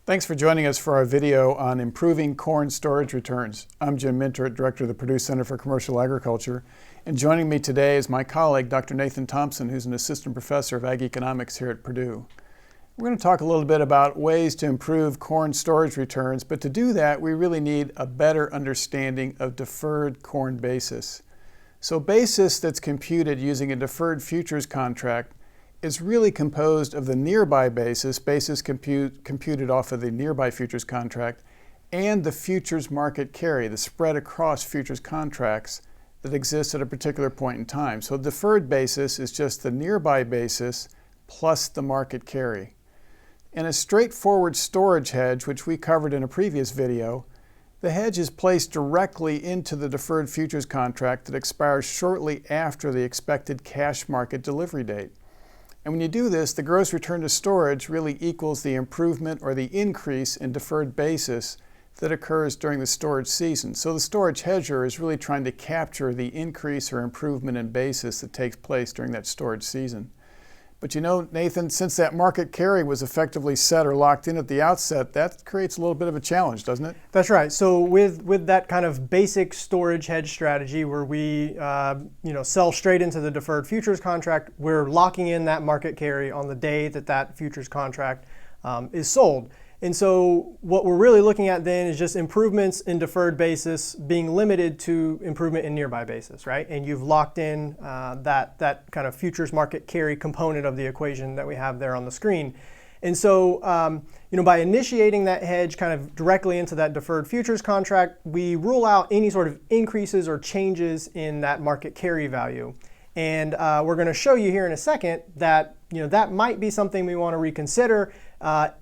Thanks for joining us for our video on improving corn storage returns. I'm Jim Mintert, Director of the Purdue Center for Commercial Agriculture, and joining me today is my colleague, Dr. Nathan Thompson, who's an Assistant Professor of Ag Economics here at Purdue. We're going to talk a little bit about ways to improve corn storage returns, but to do that, we really need a better understanding of deferred corn basis. So basis that's computed using a deferred futures contract is really composed of the nearby basis computed off of the nearby futures contract, and the futures market carry, the spread across futures contracts that exists at a particular point in time. So deferred basis is just the nearby basis plus the market carry. In a straightforward storage hedge, which we covered in a previous video, the hedge is placed directly into the deferred futures contract that expires shortly after the expected cash market delivery date. And when you do this, the gross return to storage really equals the improvement or the increase in deferred basis that occurs during the storage season. So the storage hedger is really trying to capture the increase or improvement in basis that takes place during that storage season. But you know, Nathan, since that market carry was effectively set or locked in at the outset, that creates a little bit of a challenge, doesn't it? That's right. So with that kind of basic storage hedge strategy where we sell straight into the deferred futures contract, we're locking in that market carry on the day that that futures contract is sold. And so what we're really looking at then is just improvements in deferred basis being limited to improvement in nearby basis, right? And you've locked in that kind of futures market carry component of the equation that we have there on the screen. And so, by initiating that hedge kind of directly into that deferred futures contract, we rule out any sort of increases or changes in that market carry value. And we're going to show you here in a second that that might be something we want to reconsider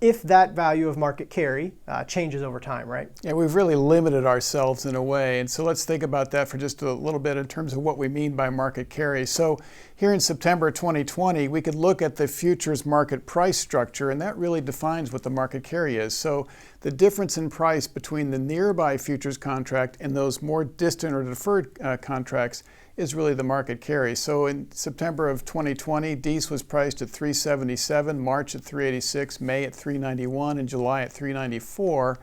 if that value of market carry changes over time, right? Yeah, we've really limited ourselves in a way. And so let's think about that for just a little bit in terms of what we mean by market carry. So here in September 2020, we could look at the futures market price structure, and that really defines what the market carry is. So the difference in price between the nearby futures contract and those more distant or deferred contracts is really the market carry. So in September of 2020, DEES was priced at 377, March at 386, May at 391, and July at 394.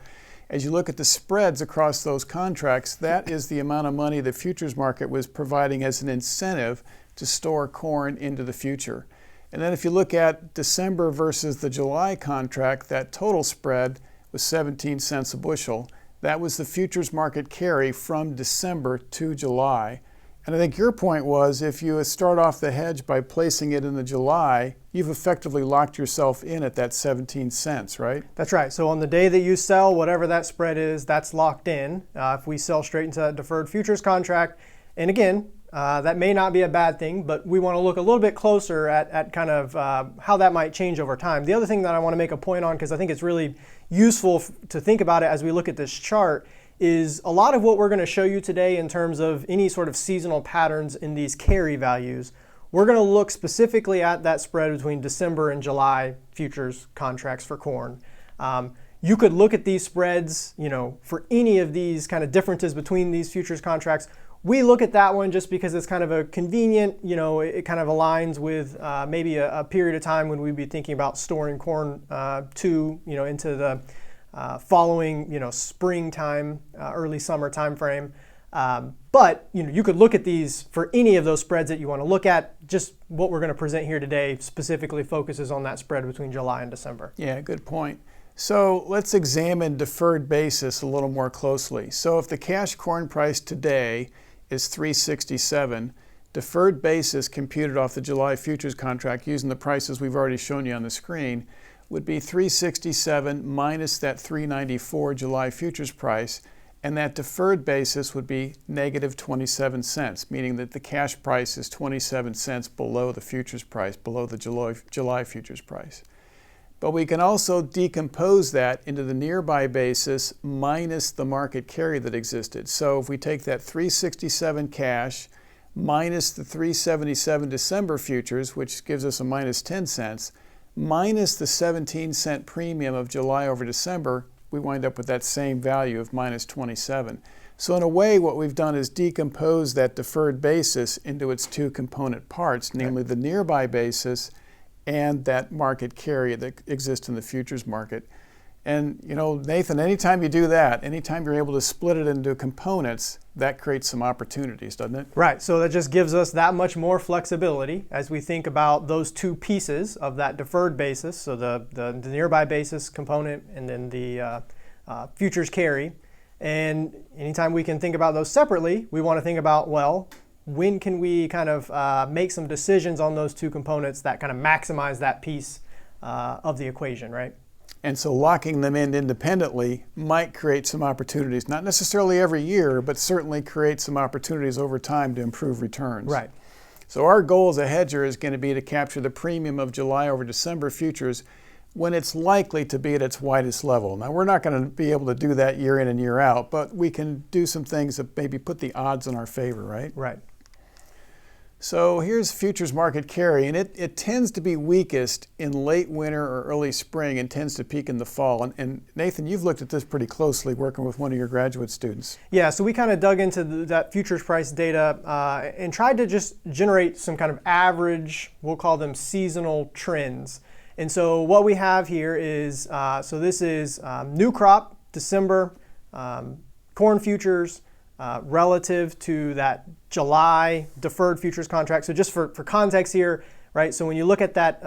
As you look at the spreads across those contracts, that is the amount of money the futures market was providing as an incentive to store corn into the future. And then if you look at December versus the July contract, that total spread was 17 cents a bushel. That was the futures market carry from December to July. And I think your point was if you start off the hedge by placing it in the July, you've effectively locked yourself in at that 17 cents, right? That's right. So on the day that you sell, whatever that spread is, that's locked in. If we sell straight into that deferred futures contract, and again, that may not be a bad thing, but we want to look a little bit closer at kind of how that might change over time. The other thing that I want to make a point on, because I think it's really useful to think about it as we look at this chart, is a lot of what we're going to show you today in terms of any sort of seasonal patterns in these carry values. We're going to look specifically at that spread between December and July futures contracts for corn. You could look at these spreads, for any of these kind of differences between these futures contracts. We look at that one just because it's kind of a convenient, it kind of aligns with maybe a period of time when we'd be thinking about storing corn into the following, springtime, early summer time frame. But you could look at these for any of those spreads that you want to look at. Just what we're going to present here today specifically focuses on that spread between July and December. Yeah, good point. So let's examine deferred basis a little more closely. So if the cash corn price today is 367, deferred basis computed off the July futures contract using the prices we've already shown you on the screen would be 367 minus that 394 July futures price, and that deferred basis would be negative 27 cents, meaning that the cash price is 27 cents below the futures price, below the July futures price. But we can also decompose that into the nearby basis minus the market carry that existed. So if we take that 367 cash minus the 377 December futures, which gives us a minus 10 cents, minus the 17 cent premium of July over December, we wind up with that same value of minus 27. So in a way, what we've done is decompose that deferred basis into its two component parts, namely the nearby basis and that market carry that exists in the futures market. And Nathan, anytime you do that, anytime you're able to split it into components, that creates some opportunities, doesn't it? Right, so that just gives us that much more flexibility as we think about those two pieces of that deferred basis, so the nearby basis component and then the futures carry. And anytime we can think about those separately, we want to think about, well, when can we kind of make some decisions on those two components that kind of maximize that piece of the equation, right? And so locking them in independently might create some opportunities, not necessarily every year, but certainly create some opportunities over time to improve returns. Right. So our goal as a hedger is going to be to capture the premium of July over December futures when it's likely to be at its widest level. Now, we're not going to be able to do that year in and year out, but we can do some things that maybe put the odds in our favor, right? Right. So here's futures market carry, and it tends to be weakest in late winter or early spring and tends to peak in the fall. And Nathan, you've looked at this pretty closely working with one of your graduate students. Yeah, so we kind of dug into that futures price data and tried to just generate some kind of average, we'll call them seasonal trends. And so what we have here is, so this is new crop, December, corn futures, relative to that July deferred futures contract. So just for context here, right? So when you look at that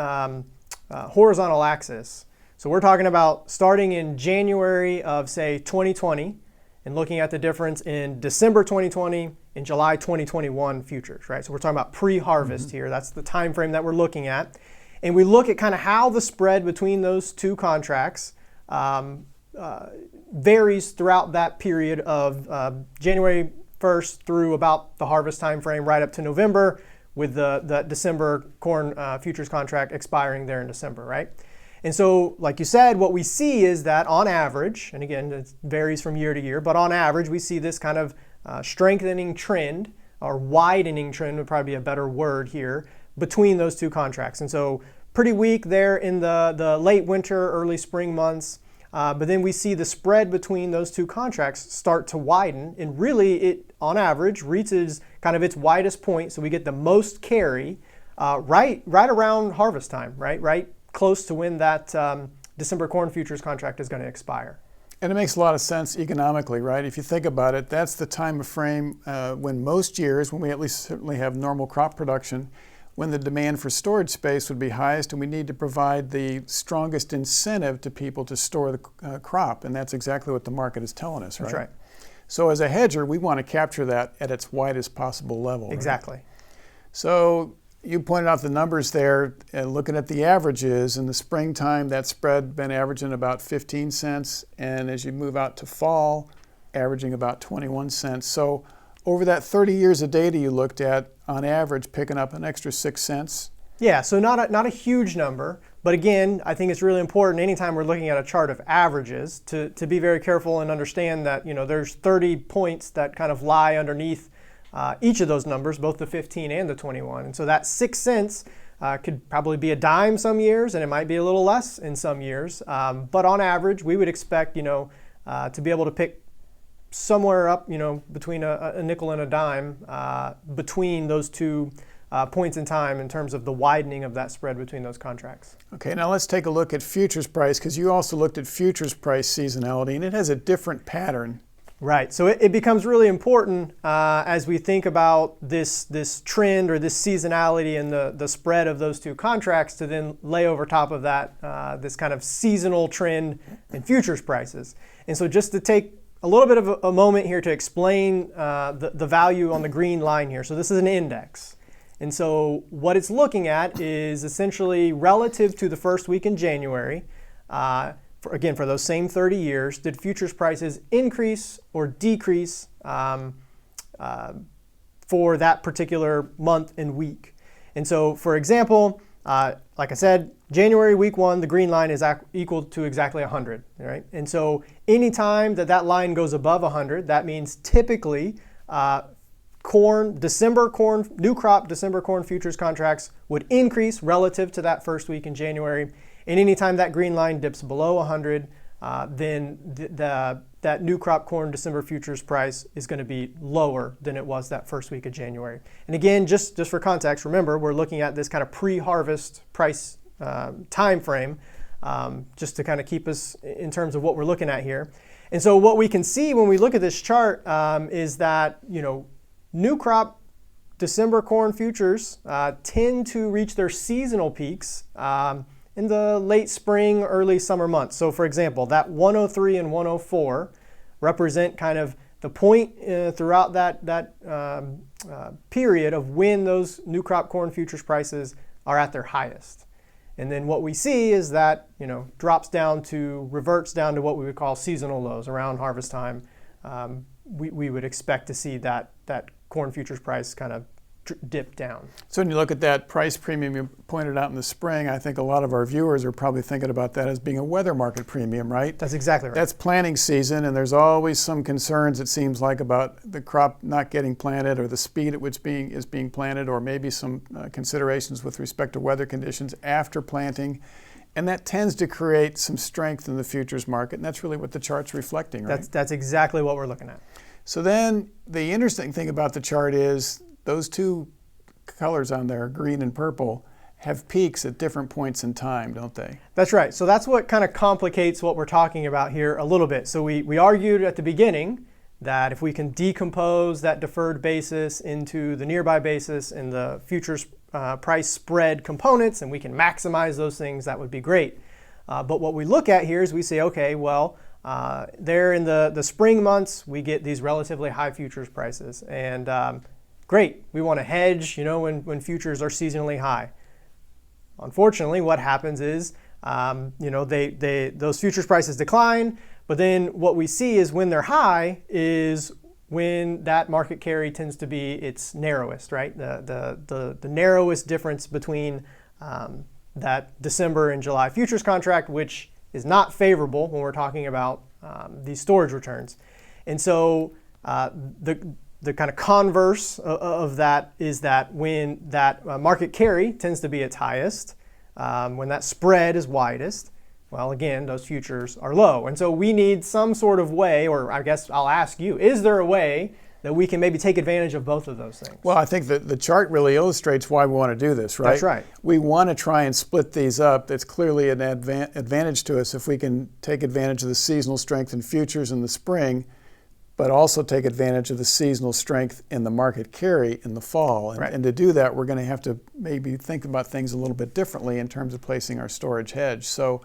horizontal axis, so we're talking about starting in January of, say, 2020 and looking at the difference in December 2020 and July 2021 futures, right? So we're talking about pre-harvest here. That's the time frame that we're looking at. And we look at kind of how the spread between those two contracts varies throughout that period of January 1st through about the harvest time frame right up to November, with the December corn futures contract expiring there in December, right? And so, like you said, what we see is that on average, and again, it varies from year to year, but on average, we see this kind of strengthening trend, or widening trend would probably be a better word here, between those two contracts. And so pretty weak there in the late winter, early spring months. But then we see the spread between those two contracts start to widen, and really it, on average, reaches kind of its widest point. So we get the most carry right around harvest time, right close to when that December corn futures contract is going to expire. And it makes a lot of sense economically, right? If you think about it, that's the time frame when most years, when we at least certainly have normal crop production, when the demand for storage space would be highest, and we need to provide the strongest incentive to people to store the crop. And that's exactly what the market is telling us, right? That's right. So as a hedger, we want to capture that at its widest possible level. Exactly. Right? So you pointed out the numbers there, looking at the averages. In the springtime, that spread been averaging about 15 cents. And as you move out to fall, averaging about 21 cents. So over that 30 years of data you looked at, on average, picking up an extra 6 cents. Yeah, so not a huge number, but again, I think it's really important anytime we're looking at a chart of averages to be very careful and understand that there's 30 points that kind of lie underneath each of those numbers, both the 15 and the 21. And so that 6 cents could probably be a dime some years, and it might be a little less in some years. But on average, we would expect to be able to pick somewhere up, between a nickel and a dime between those two points in time in terms of the widening of that spread between those contracts. Okay, now let's take a look at futures price, because you also looked at futures price seasonality, and it has a different pattern. Right, so it becomes really important as we think about this trend or this seasonality and the spread of those two contracts to then lay over top of that this kind of seasonal trend in futures prices. And so just to take a little bit of a moment here to explain the value on the green line here. So this is an index. And so what it's looking at is essentially relative to the first week in January, for those same 30 years, did futures prices increase or decrease for that particular month and week? And so, for example, like I said, January week 1, the green line is equal to exactly 100, right? And so anytime that line goes above 100, that means typically new crop December corn futures contracts would increase relative to that first week in January. And anytime that green line dips below 100, then that new crop corn December futures price is going to be lower than it was that first week of January. And again, just for context, remember, we're looking at this kind of pre-harvest price time frame. just to kind of keep us in terms of what we're looking at here. And so what we can see when we look at this chart is that, new crop December corn futures tend to reach their seasonal peaks in the late spring, early summer months. So for example, that 103 and 104 represent kind of the point throughout that period of when those new crop corn futures prices are at their highest. And then what we see is that, reverts down to what we would call seasonal lows around harvest time. We would expect to see that corn futures price kind of dip down. So when you look at that price premium you pointed out in the spring, I think a lot of our viewers are probably thinking about that as being a weather market premium, right? That's exactly right. That's planting season, and there's always some concerns, it seems like, about the crop not getting planted or the speed at which is being planted, or maybe some considerations with respect to weather conditions after planting. And that tends to create some strength in the futures market, and that's really what the chart's reflecting, right? That's exactly what we're looking at. So then the interesting thing about the chart is those two colors on there, green and purple, have peaks at different points in time, don't they? That's right. So that's what kind of complicates what we're talking about here a little bit. So we argued at the beginning that if we can decompose that deferred basis into the nearby basis and the futures price spread components, and we can maximize those things, that would be great. But what we look at here is we say, okay, well, there in the spring months, we get these relatively high futures prices. And great, we want to hedge, when futures are seasonally high. Unfortunately, what happens is, those futures prices decline, but then what we see is when they're high is when that market carry tends to be its narrowest, right? The narrowest difference between that December and July futures contract, which is not favorable when we're talking about these storage returns. And so the kind of converse of that is that when that market carry tends to be its highest, when that spread is widest, well, again, those futures are low. And so we need some sort of way, or I guess I'll ask you, is there a way that we can maybe take advantage of both of those things? Well, I think that the chart really illustrates why we want to do this, right? That's right. We want to try and split these up. That's clearly an advantage to us if we can take advantage of the seasonal strength in futures in the spring, but also take advantage of the seasonal strength in the market carry in the fall. And, right. and to do that, we're going to have to maybe think about things a little bit differently in terms of placing our storage hedge. So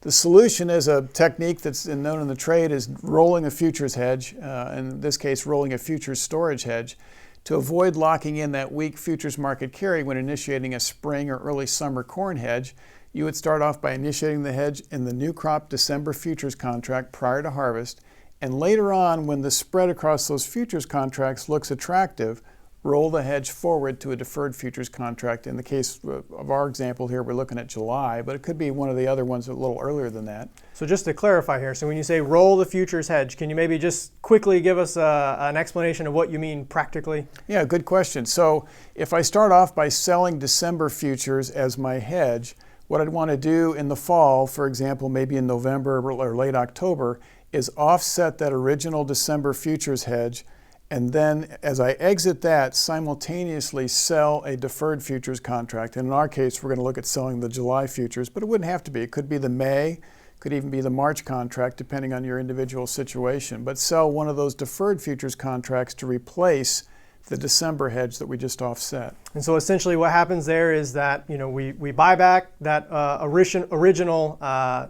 the solution is a technique that's known in the trade as rolling a futures hedge, in this case rolling a futures storage hedge, to avoid locking in that weak futures market carry when initiating a spring or early summer corn hedge. You would start off by initiating the hedge in the new crop December futures contract prior to harvest, and later on, when the spread across those futures contracts looks attractive, roll the hedge forward to a deferred futures contract. In the case of our example here, we're looking at July, but it could be one of the other ones a little earlier than that. So just to clarify here, so when you say roll the futures hedge, can you maybe just quickly give us an explanation of what you mean practically? Yeah, good question. So if I start off by selling December futures as my hedge, what I'd want to do in the fall, for example, maybe in November or late October, is offset that original December futures hedge, and then as I exit that, simultaneously sell a deferred futures contract. And in our case, we're going to look at selling the July futures, but it wouldn't have to be. It could be the May, could even be the March contract, depending on your individual situation. But sell one of those deferred futures contracts to replace the December hedge that we just offset. And so essentially what happens there is that we buy back that original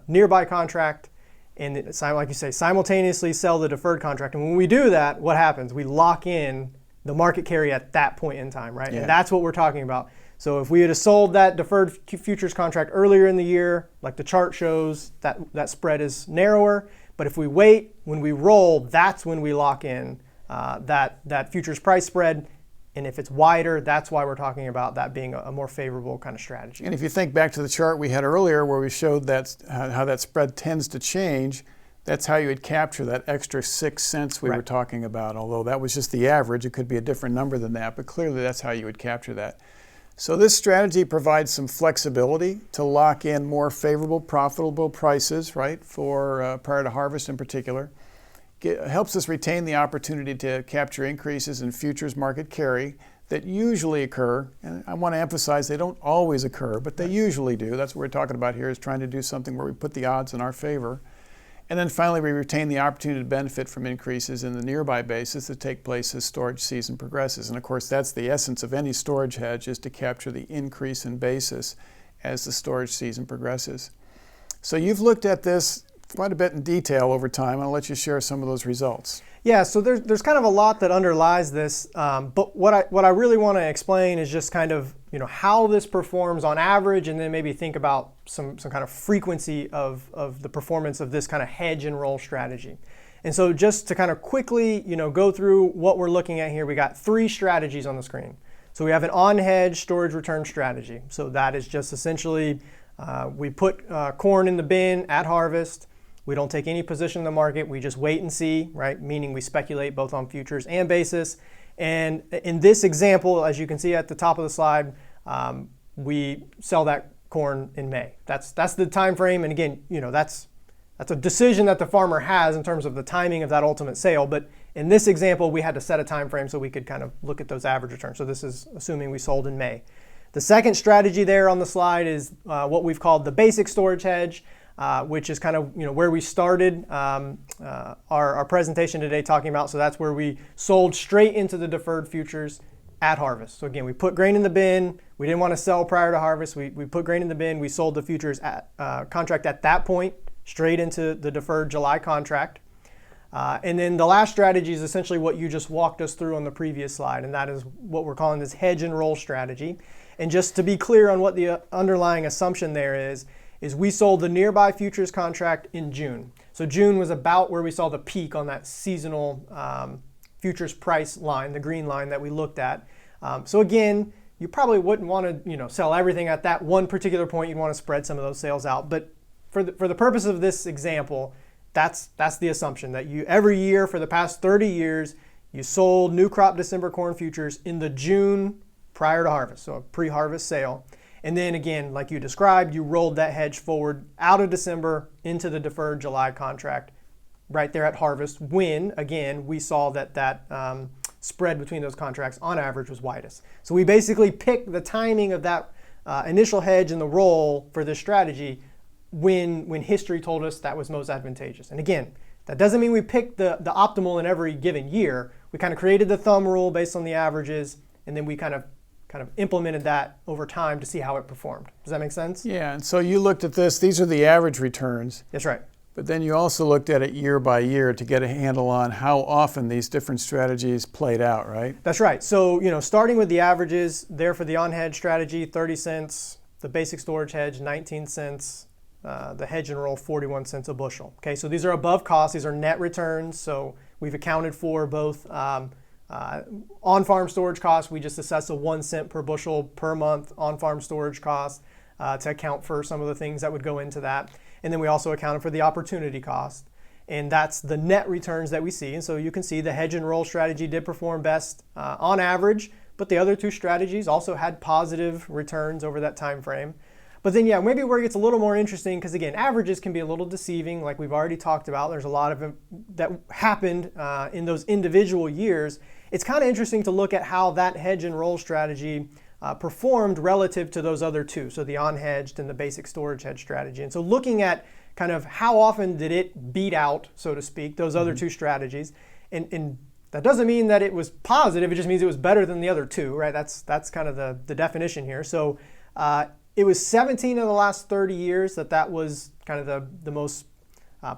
nearby contract, and like you say, simultaneously sell the deferred contract. And when we do that, what happens? We lock in the market carry at that point in time, right? Yeah. And that's what we're talking about. So if we had sold that deferred futures contract earlier in the year, like the chart shows, that spread is narrower. But if we wait, when we roll, that's when we lock in that futures price spread. And if it's wider, that's why we're talking about that being a more favorable kind of strategy. And if you think back to the chart we had earlier where we showed that how that spread tends to change, that's how you would capture that extra 6 cents we were talking about. Although that was just the average, it could be a different number than that, but clearly that's how you would capture that. So this strategy provides some flexibility to lock in more favorable, profitable prices, right, for prior to harvest in particular. It helps us retain the opportunity to capture increases in futures market carry that usually occur, and I want to emphasize they don't always occur, but they usually do. That's what we're talking about here, is trying to do something where we put the odds in our favor. And then finally, we retain the opportunity to benefit from increases in the nearby basis that take place as storage season progresses. And of course, that's the essence of any storage hedge, is to capture the increase in basis as the storage season progresses. So you've looked at this quite a bit in detail over time. I'll let you share some of those results. Yeah, so there's kind of a lot that underlies this, but what I really want to explain is just kind of how this performs on average, and then maybe think about some kind of frequency of the performance of this kind of hedge and roll strategy. And so just to kind of quickly go through what we're looking at here, we got 3 strategies on the screen. So we have an on-hedge storage return strategy. So that is just essentially we put corn in the bin at harvest. We don't take any position in the market. We just wait and see, right? Meaning we speculate both on futures and basis. And in this example, as you can see at the top of the slide, we sell that corn in May. That's the time frame. And again, that's a decision that the farmer has in terms of the timing of that ultimate sale. But in this example, we had to set a time frame so we could kind of look at those average returns. So this is assuming we sold in May. The second strategy there on the slide is what we've called the basic storage hedge. Which is kind of where we started our presentation today talking about. So that's where we sold straight into the deferred futures at harvest. So again, we put grain in the bin. We didn't want to sell prior to harvest. We put grain in the bin. We sold the futures at contract at that point straight into the deferred July contract. And then the last strategy is essentially what you just walked us through on the previous slide, and that is what we're calling this hedge and roll strategy. And just to be clear on what the underlying assumption there is we sold the nearby futures contract in June. So June was about where we saw the peak on that seasonal futures price line, the green line that we looked at. So again, you probably wouldn't want to sell everything at that one particular point. You'd want to spread some of those sales out. But for the purpose of this example, that's the assumption that you every year for the past 30 years, you sold new crop December corn futures in the June prior to harvest, so a pre-harvest sale. And then again, like you described, you rolled that hedge forward out of December into the deferred July contract right there at harvest when, again, we saw that spread between those contracts on average was widest. So we basically picked the timing of that initial hedge and the roll for this strategy when history told us that was most advantageous. And again, that doesn't mean we picked the optimal in every given year. We kind of created the thumb rule based on the averages, and then we kind of implemented that over time to see how it performed. Does that make sense? Yeah, and so you looked at this. These are the average returns. That's right. But then you also looked at it year by year to get a handle on how often these different strategies played out, right? That's right. So, starting with the averages there for the on-hedge strategy, 30 cents, the basic storage hedge, 19 cents, the hedge and roll, 41 cents a bushel. Okay, so these are above cost. These are net returns. So we've accounted for both on-farm storage costs. We just assess a 1 cent per bushel per month on-farm storage cost to account for some of the things that would go into that. And then we also accounted for the opportunity cost. And that's the net returns that we see. And so you can see the hedge and roll strategy did perform best on average, but the other two strategies also had positive returns over that time frame. But then, maybe where it gets a little more interesting, because again, averages can be a little deceiving, like we've already talked about. There's a lot of that happened in those individual years. It's kind of interesting to look at how that hedge and roll strategy performed relative to those other two, so the on-hedged and the basic storage hedge strategy. And so looking at kind of how often did it beat out, so to speak, those other two strategies, and that doesn't mean that it was positive, it just means it was better than the other two, right? That's kind of the definition here. So it was 17 of the last 30 years that was kind of the most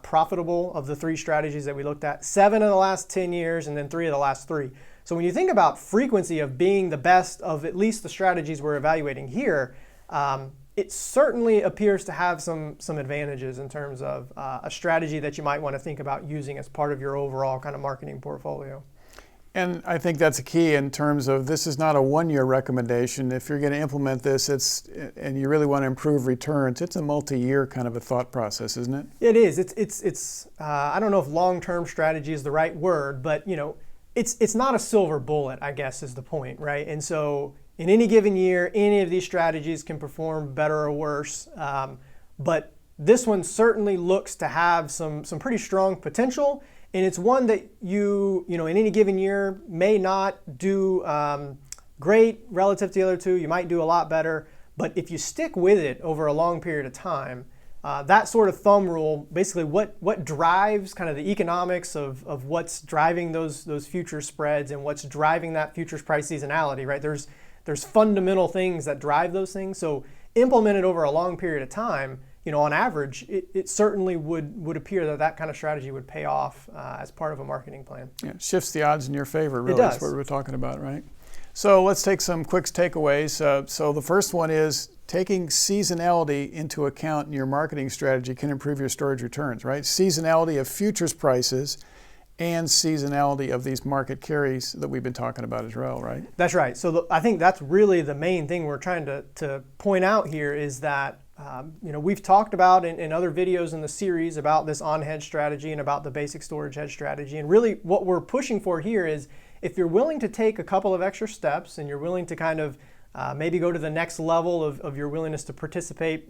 profitable of the three strategies that we looked at, 7 of the last 10 years, and then 3 of the last 3. So when you think about frequency of being the best of at least the strategies we're evaluating here, it certainly appears to have some advantages in terms of a strategy that you might want to think about using as part of your overall kind of marketing portfolio. And I think that's a key in terms of this is not a one-year recommendation. If you're going to implement this, and you really want to improve returns, it's a multi-year kind of a thought process, isn't it? It is. It's I don't know if long-term strategy is the right word, but it's not a silver bullet, I guess, is the point, right? And so in any given year, any of these strategies can perform better or worse, but this one certainly looks to have some pretty strong potential. And it's one that you in any given year may not do great relative to the other two. You might do a lot better. But if you stick with it over a long period of time, that sort of thumb rule, basically what drives kind of the economics of what's driving those futures spreads and what's driving that futures price seasonality, right? There's fundamental things that drive those things. So implemented over a long period of time, on average, it certainly would appear that kind of strategy would pay off as part of a marketing plan. Yeah, it shifts the odds in your favor, really. It does. That's what we're talking about, right? So let's take some quick takeaways. So the first one is taking seasonality into account in your marketing strategy can improve your storage returns, right? Seasonality of futures prices and seasonality of these market carries that we've been talking about as well, right? That's right. So I think that's really the main thing we're trying to point out here is that we've talked about in other videos in the series about this on-hedge strategy and about the basic storage hedge strategy. And really what we're pushing for here is if you're willing to take a couple of extra steps and you're willing to kind of maybe go to the next level of your willingness to participate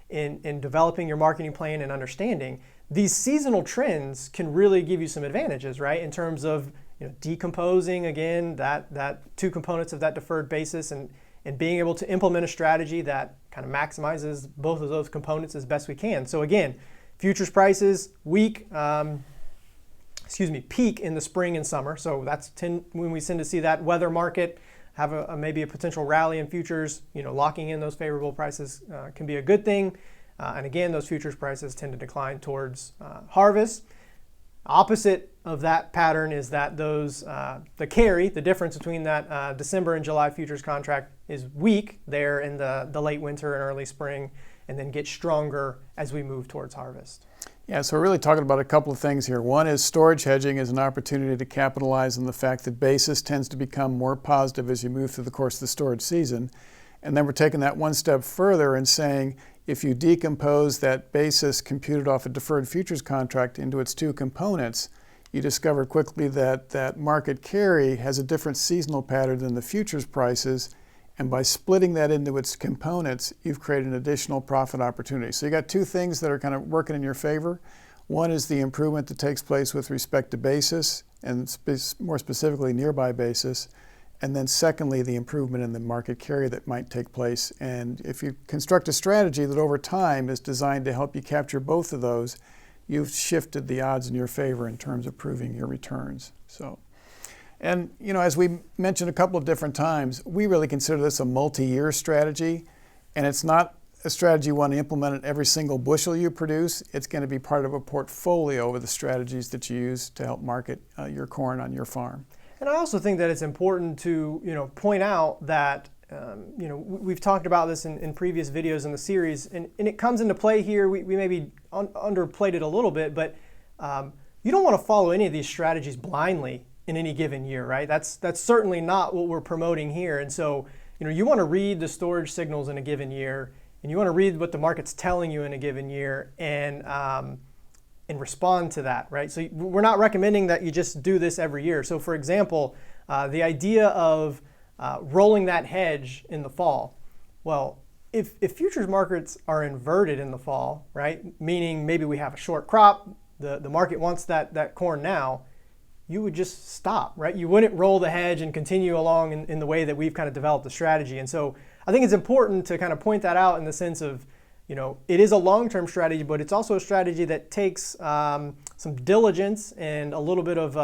in developing your marketing plan and understanding, these seasonal trends can really give you some advantages, right? In terms of decomposing, again, that two components of that deferred basis and being able to implement a strategy that kind of maximizes both of those components as best we can. So again, futures prices peak in the spring and summer. So that's when we tend to see that weather market have maybe a potential rally in futures. Locking in those favorable prices can be a good thing. And again, those futures prices tend to decline towards harvest. Opposite of that pattern is that the difference between that December and July futures contract is weak there in the late winter and early spring, and then gets stronger as we move towards harvest. Yeah, so we're really talking about a couple of things here. One is storage hedging is an opportunity to capitalize on the fact that basis tends to become more positive as you move through the course of the storage season. And then we're taking that one step further and saying, if you decompose that basis computed off a deferred futures contract into its two components, you discover quickly that market carry has a different seasonal pattern than the futures prices. And by splitting that into its components, you've created an additional profit opportunity. So you got two things that are kind of working in your favor. One is the improvement that takes place with respect to basis, and more specifically nearby basis. And then secondly, the improvement in the market carry that might take place. And if you construct a strategy that over time is designed to help you capture both of those, you've shifted the odds in your favor in terms of proving your returns. And as we mentioned a couple of different times, we really consider this a multi-year strategy. And it's not a strategy you want to implement in every single bushel you produce. It's going to be part of a portfolio of the strategies that you use to help market your corn on your farm. And I also think that it's important to point out that we've talked about this in previous videos in the series, and it comes into play here. We maybe underplayed it a little bit, but you don't want to follow any of these strategies blindly in any given year, right? That's certainly not what we're promoting here. And so you want to read the storage signals in a given year, and you want to read what the market's telling you in a given year, and respond to that, right? So we're not recommending that you just do this every year. So for example, the idea of rolling that hedge in the fall. Well, if futures markets are inverted in the fall, right? Meaning maybe we have a short crop, the market wants that corn now, you would just stop, right? You wouldn't roll the hedge and continue along in the way that we've kind of developed the strategy. And so I think it's important to kind of point that out in the sense of, it is a long-term strategy, but it's also a strategy that takes some diligence and a little bit of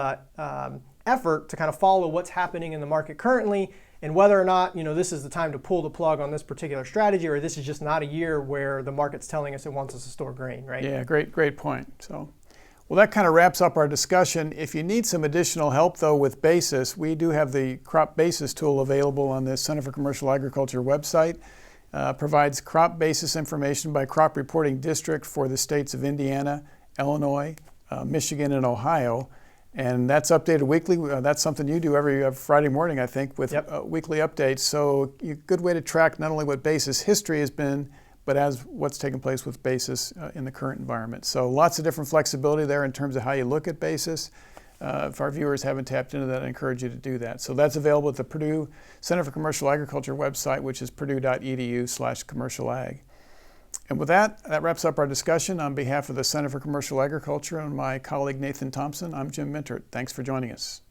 effort to kind of follow what's happening in the market currently, and whether or not this is the time to pull the plug on this particular strategy, or this is just not a year where the market's telling us it wants us to store grain, right? Yeah, great point. So, well, that kind of wraps up our discussion. If you need some additional help, though, with basis, we do have the crop basis tool available on the Center for Commercial Agriculture website. Provides crop basis information by crop reporting district for the states of Indiana, Illinois, Michigan, and Ohio. And that's updated weekly. That's something you do every Friday morning, I think, with weekly updates. So a good way to track not only what basis history has been, but as what's taking place with basis in the current environment. So lots of different flexibility there in terms of how you look at basis. If our viewers haven't tapped into that, I encourage you to do that. So that's available at the Purdue Center for Commercial Agriculture website, which is purdue.edu/commercialag. And with that wraps up our discussion. On behalf of the Center for Commercial Agriculture and my colleague Nathan Thompson, I'm Jim Mintert. Thanks for joining us.